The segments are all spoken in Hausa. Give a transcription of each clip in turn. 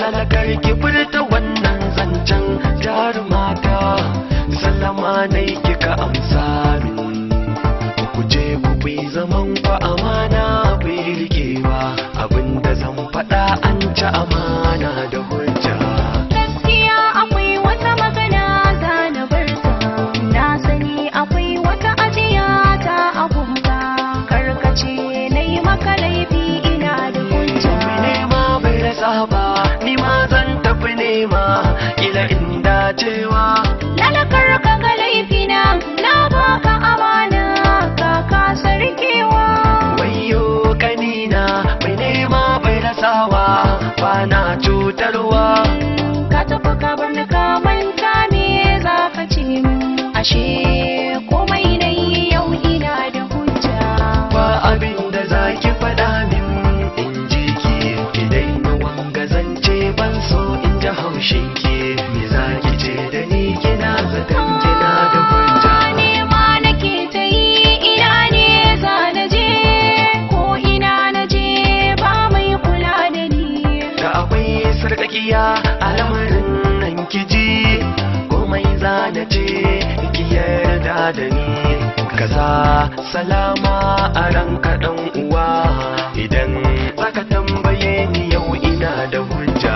lalakar ki furta wannan zancen jarumata, sallama nai kika amsa min. Ku je ku yi zaman ku amana bai rikewa, abinda zan faɗa an ci amana da hujja. Gaskiya akwai wata magana za na barta, na sani akwai wata ajiya ta abunka, karkace na yi maka laifi ina da hujja. Mai nema bai rasa ba, ni ma zan tafi nema, kila inda cewa lalakar ka ga laifina, na baka amana ka kasa rikewa. wayo kanina mai nema bai rasawa, ba na cutarwa. Ka tafi ka bar ni ka manta me za ka ce min, ashe komai na yi yau ina da hujja. Ba abin da za ki faɗa min in ji ki daina wanga zance, ban so in ji haushin ki. Me za ki ce da ni kina zaton kina da hujja? Nema nake ta yi, ina ne za na je, ko ina na je ba mai kula da ni. Da akwai sarƙaƙiya a lamarin nan ki ji, komai za na ce ki yarda da ni. Kaza salama a ranka ɗan uwa, idan zaka tambaye ni yau ina da hujja.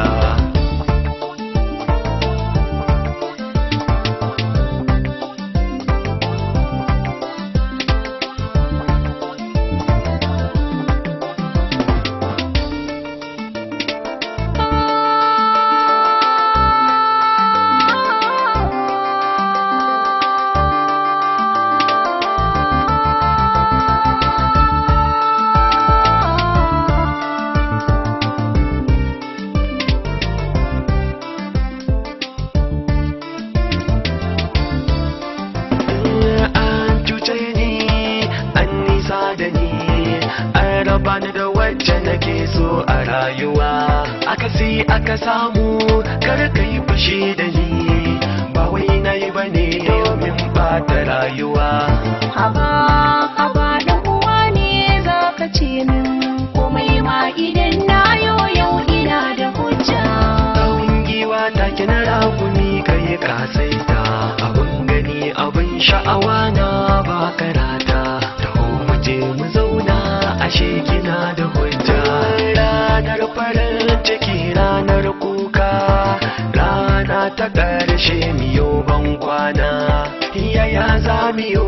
Da ni an raba ni da wacce nake so a rayuwa, akasi aka samu kar ka yi fushi da ni, ba wai na yi ba ne domin ɓata rayuwa. Haba da uwa ne za ka ce min, komai ma idan na yau ina da hujja. Kawun giwa ta kina raguni ka yi kasaita, abin gani abin sha'awa na ba karata. Mu zauna ashe kina da hujja. Ranar farin ciki ranar kuka, rana ta ƙarshe miyo ban kwana. Yaya za miyo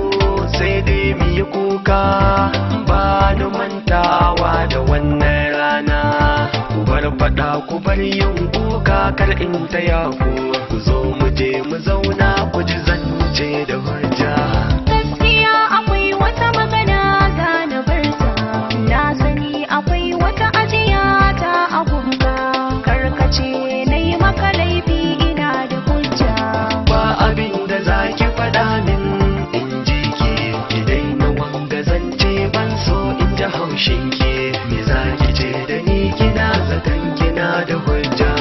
sai dai miyi kuka, ba ni mantawa da wannan rana. Ku bar faɗa ku bar yin kuka, kar in taya ku. Ku zo mu je mu zauna ku ji zance da hujja. Gaskiya akwai wata magana za na barta, na sani akwai wata ajiya ta abunka, karkace na yi maka laifi ina da hujja. Ba abin da za ki faɗa min in ji ki daina wanga zance, ban so in ji haushin ki. Me za ki ce da ni kina zaton kina da hujja?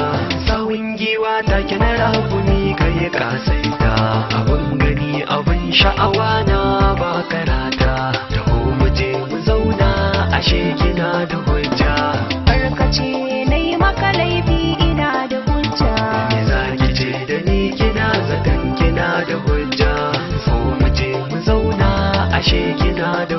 Sawun giwa ta kina raguni ka yi kasaita, abin gani abin sha'awa na ba karata. Taho mu je mu zauna ashe kina da hujja. Karkace na yi maka laifi ina da hujja. Me za ki ce da ni kina zaton kina da hujja? So mu je mu zauna ashe kina da